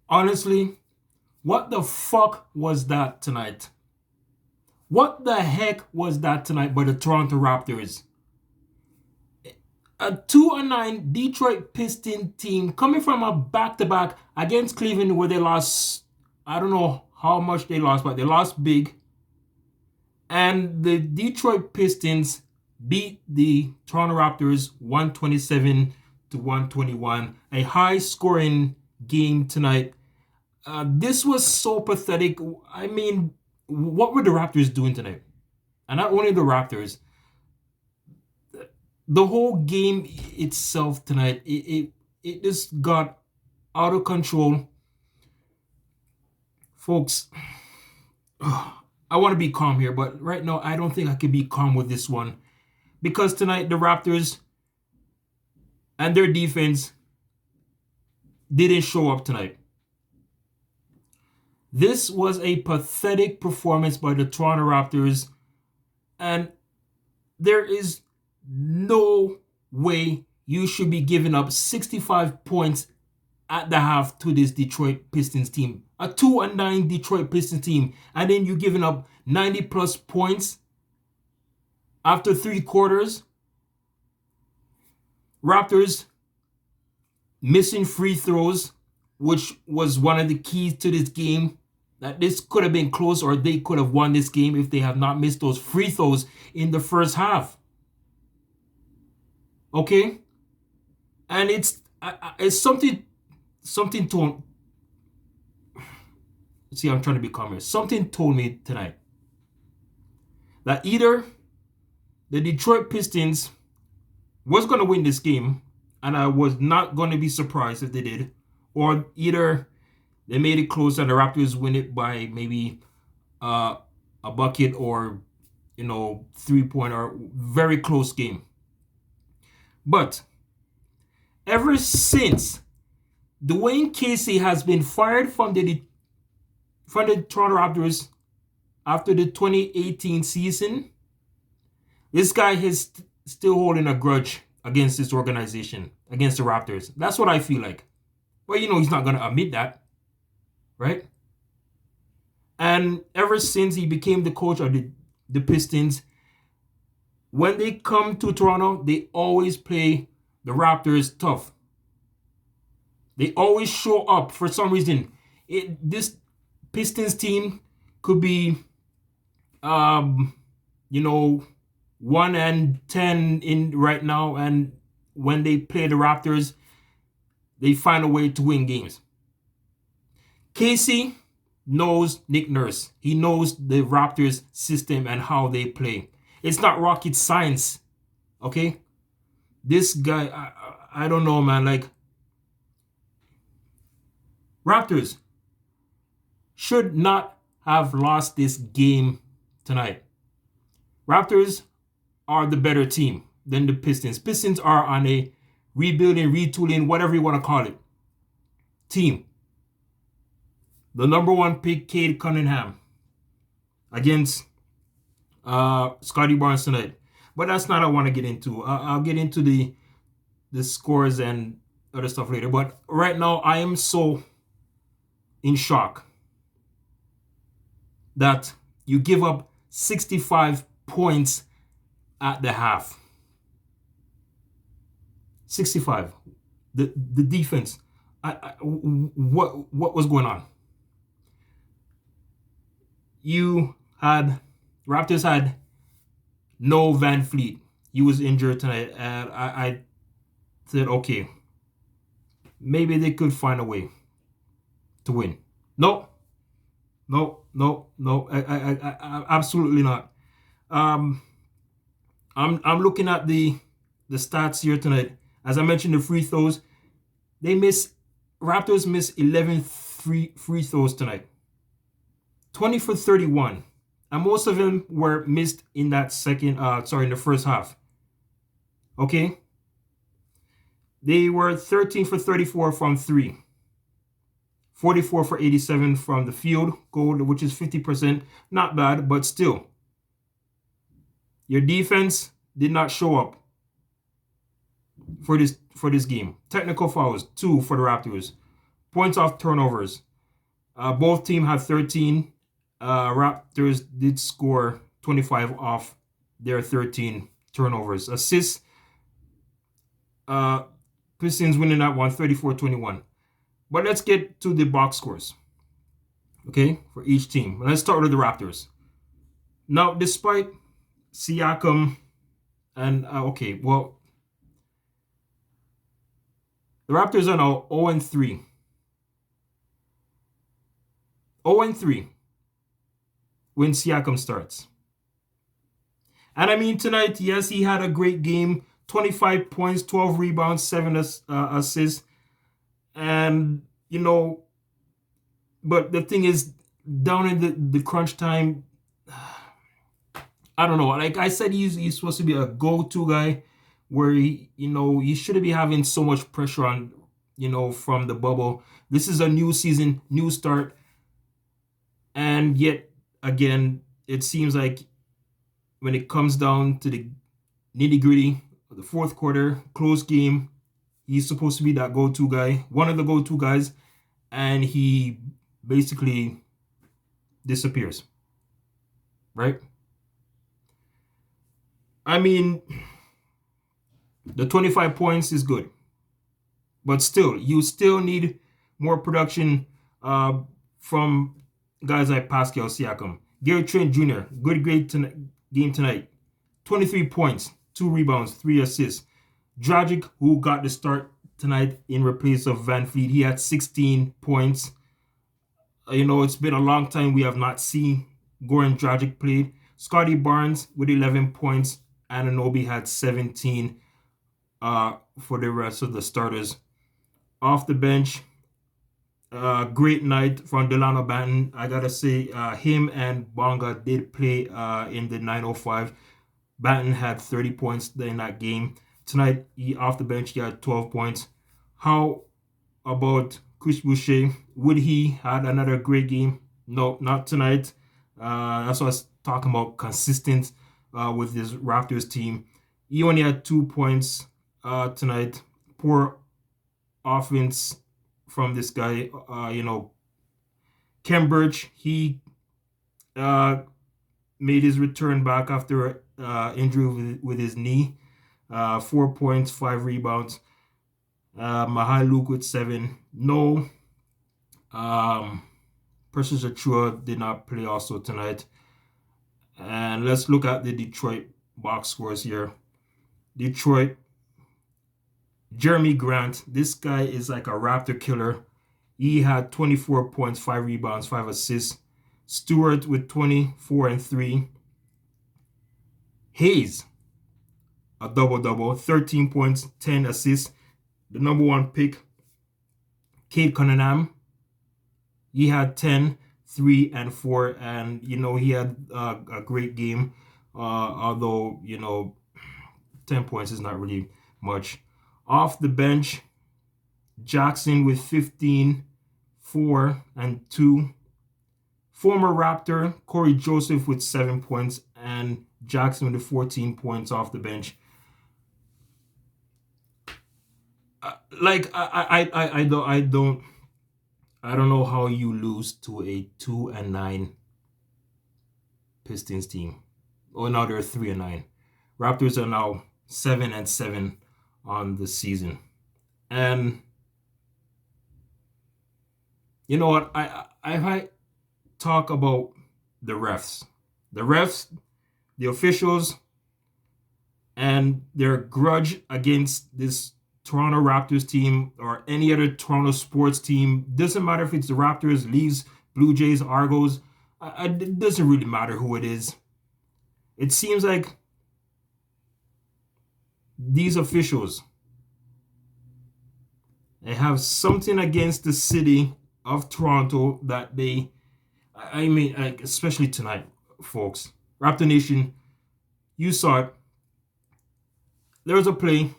Honestly, what the fuck was that tonight? What the heck was that tonight by the Toronto Raptors? A 2-9 Detroit Pistons team coming from a back-to-back against Cleveland where they lost, I don't know how much they lost, but they lost big. And the Detroit Pistons beat the Toronto Raptors 127 to 121. A high-scoring game tonight. This was so pathetic. I mean, what were the Raptors doing tonight? And not only the Raptors, the whole game itself tonight, it just got out of control. Folks, I want to be calm here, but right now I don't think I can be calm with this one. Because tonight the Raptors and their defense didn't show up tonight. This was a pathetic performance by the Toronto Raptors, and there is no way you should be giving up 65 points at the half to this Detroit Pistons team. A 2-9 Detroit Pistons team, and then you're giving up 90 plus points after 3 quarters. Raptors missing free throws, which was one of the keys to this game. That this could have been close, or they could have won this game if they have not missed those free throws in the first half. Okay, and it's something told. See, I'm trying to be calm here. Something told me tonight that either the Detroit Pistons was going to win this game, and I was not going to be surprised if they did, or either they made it close and the Raptors win it by maybe a bucket or 3-point or very close game. But ever since Dwayne Casey has been fired from the Toronto Raptors after the 2018 season, this guy is still holding a grudge against this organization, against the Raptors. That's what I feel like. But he's not going to admit that, right? And ever since he became the coach of the Pistons, when they come to Toronto, they always play the Raptors tough. They always show up for some reason. This Pistons team could be, 1-10 in right now, and when they play the Raptors, they find a way to win games. Casey knows Nick Nurse. He knows the Raptors system and how they play. It's not rocket science, okay? This guy, I don't know, man. Like, Raptors should not have lost this game tonight. Raptors are the better team than the Pistons. Pistons are on a rebuilding, retooling, whatever you want to call it, team. The number one pick, Cade Cunningham, against Scotty Barnes tonight. But that's not what I want to get into. I'll get into the scores and other stuff later. But right now, I am so in shock that you give up 65 points at the half. 65. The defense. What was going on? Raptors had no Vanvleet. He was injured tonight, and I said, okay, maybe they could find a way to win. No, I absolutely not. I'm looking at the stats here tonight. As I mentioned, the free throws, Raptors missed 11 free throws tonight. 20 for 31. And most of them were missed in that in the first half. Okay? They were 13 for 34 from 3. 44 for 87 from the field goal, which is 50%. Not bad, but still. Your defense did not show up for this game. Technical fouls, 2 for the Raptors. Points off turnovers. Both teams have 13. Raptors did score 25 off their 13 turnovers. Assists. Pistons winning that one 34-21. But let's get to the box scores. Okay, for each team. Let's start with the Raptors. Now, despite Siakam and the Raptors are now 0-3. 0-3 when Siakam starts. And I mean, tonight, yes, he had a great game. 25 points, 12 rebounds, 7 assists. And, but the thing is, down in the crunch time, I don't know. Like I said, he's supposed to be a go-to guy where he shouldn't be having so much pressure on, from the bubble. This is a new season, new start. And yet, again, it seems like when it comes down to the nitty-gritty, the fourth quarter, close game, he's supposed to be that go-to guy, one of the go-to guys, and he basically disappears. Right? I mean, the 25 points is good. But still, you still need more production from guys like Pascal Siakam. Gary Trent Jr., great game tonight. 23 points, 2 rebounds, 3 assists. Dragic, who got the start tonight in replace of Vanvleet, he had 16 points. It's been a long time we have not seen Goran Dragic played. Scotty Barnes with 11 points. Anunoby had 17 for the rest of the starters. Off the bench, great night from Delano Banton. I gotta say, him and Bonga did play in the 905. Banton had 30 points in that game. Tonight, off the bench, he had 12 points. How about Chris Boucher? Would he had another great game? No, not tonight. That's what I was talking about, consistent with this Raptors team. He only had 2 points tonight. Poor offense from this guy. Kem Birch, he made his return back after injury with his knee. 4 points, 5 rebounds. Mahai Luke with 7. No. Precious Achua did not play also tonight. And let's look at the Detroit box scores here. Detroit, Jerami Grant. This guy is like a Raptor killer. He had 24 points, 5 rebounds, 5 assists. Stewart with 24 and 3. Hayes, a double-double, 13 points, 10 assists. The number 1 pick, Cade Cunningham. He had 10, 3, and 4. And, he had a great game. Although, 10 points is not really much. Off the bench, Jackson with 15, 4, and 2. Former Raptor, Corey Joseph with 7 points, and Jackson with 14 points off the bench. I don't know how you lose to a 2-9 Pistons team. Oh, now they're 3-9. Raptors are now 7-7 on the season. And you know what? I talk about the refs. The officials, and their grudge against this Toronto Raptors team or any other Toronto sports team. Doesn't matter if it's the Raptors, Leafs, Blue Jays, Argos. It doesn't really matter who it is. It seems like these officials, they have something against the city of Toronto that especially tonight, folks. Raptor Nation, you saw it. There was a play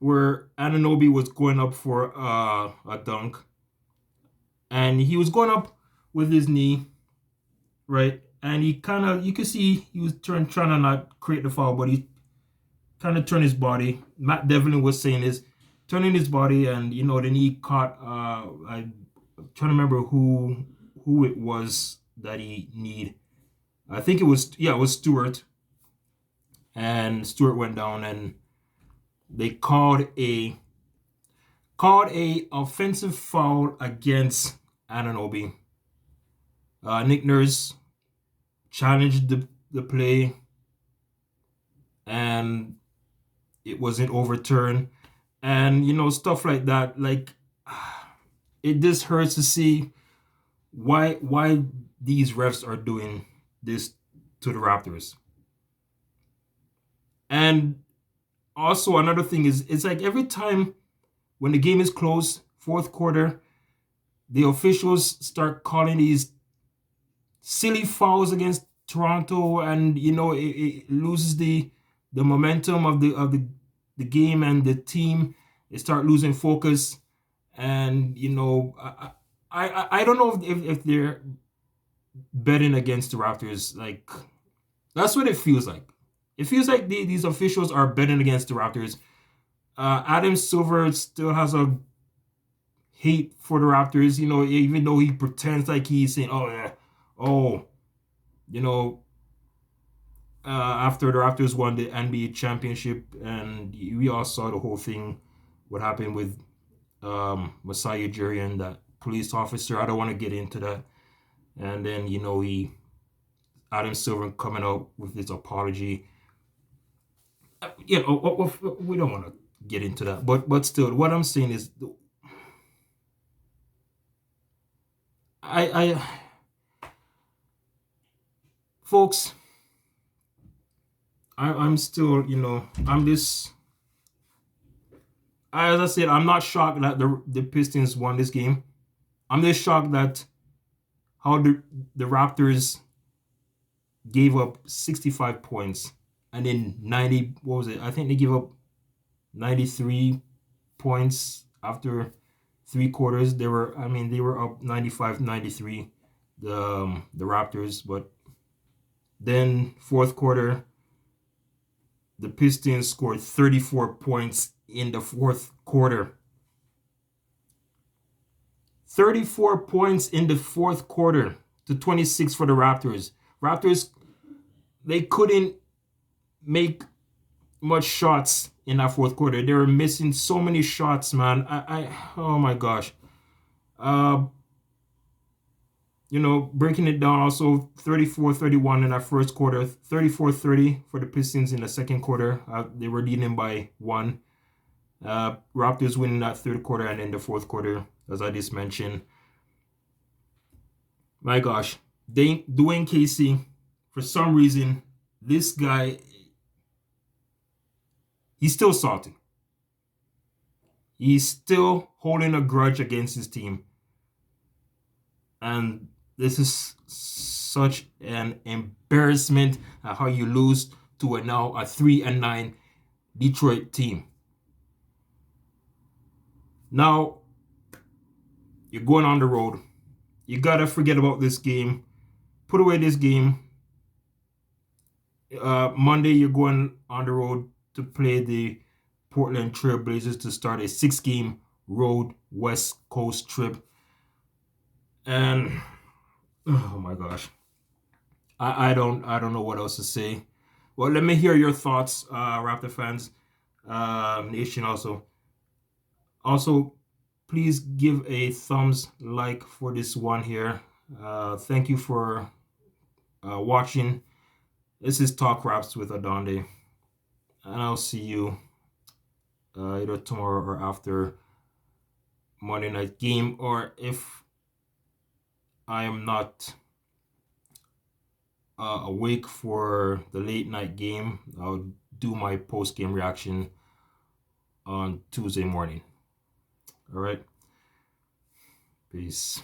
where Anunoby was going up for a dunk. And he was going up with his knee, right? And he kind of, you could see he was trying to not create the foul, but he kind of turned his body. Matt Devlin was saying this, turning his body, and the knee caught trying to remember who it was that he need. I think it was Stewart, and Stewart went down, and they called a offensive foul against Anunoby. Nick Nurse challenged the play, and it wasn't overturned, and stuff like that. Like, it just hurts to see why these refs are doing this to the Raptors. And also another thing is, it's like every time when the game is close, fourth quarter, the officials start calling these silly fouls against Toronto, and it loses the momentum of the game and the team. They start losing focus, and I don't know if they're betting against the Raptors. Like, that's what it feels like. It feels like these officials are betting against the Raptors. Adam Silver still has a hate for the Raptors, even though he pretends like he's saying, "Oh yeah, oh, after the Raptors won the NBA championship," and we all saw the whole thing, what happened with Masai Ujiri and that police officer. I don't want to get into that. And then Adam Silver coming out with his apology. We don't want to get into that, but still, what I'm saying is, I folks, I'm still, I'm just, as I said, I'm not shocked that the Pistons won this game. I'm just shocked that how the Raptors gave up 65 points, and then 90, what was it? I think they gave up 93 points after 3 quarters. They were up 95-93, the Raptors, but then fourth quarter, the Pistons scored 34 points in the fourth quarter. 34 points in the fourth quarter to 26 for the Raptors. Raptors, they couldn't make much shots in that fourth quarter. They were missing so many shots, man. Oh my gosh. Breaking it down, also 34-31 in that first quarter, 34-30 for the Pistons in the second quarter. They were leading by 1. Raptors winning that third quarter, and in the fourth quarter, as I just mentioned. My gosh, Dwayne Casey, for some reason, this guy, he's still salty. He's still holding a grudge against his team. And this is such an embarrassment at how you lose to a 3-9 Detroit team. Now, you're going on the road. You gotta forget about this game. Put away this game. Monday, you're going on the road to play the Portland Trail Blazers to start a 6-game road West Coast trip. And oh my gosh, I don't know what else to say. Well, let me hear your thoughts, Raptor fans, nation also. Also, please give a thumbs like for this one here. Thank you for watching. This is Talk Raps with Adonde, and I'll see you either tomorrow or after Monday night game, or if I am not awake for the late night game, I'll do my post-game reaction on Tuesday morning. All right. Peace.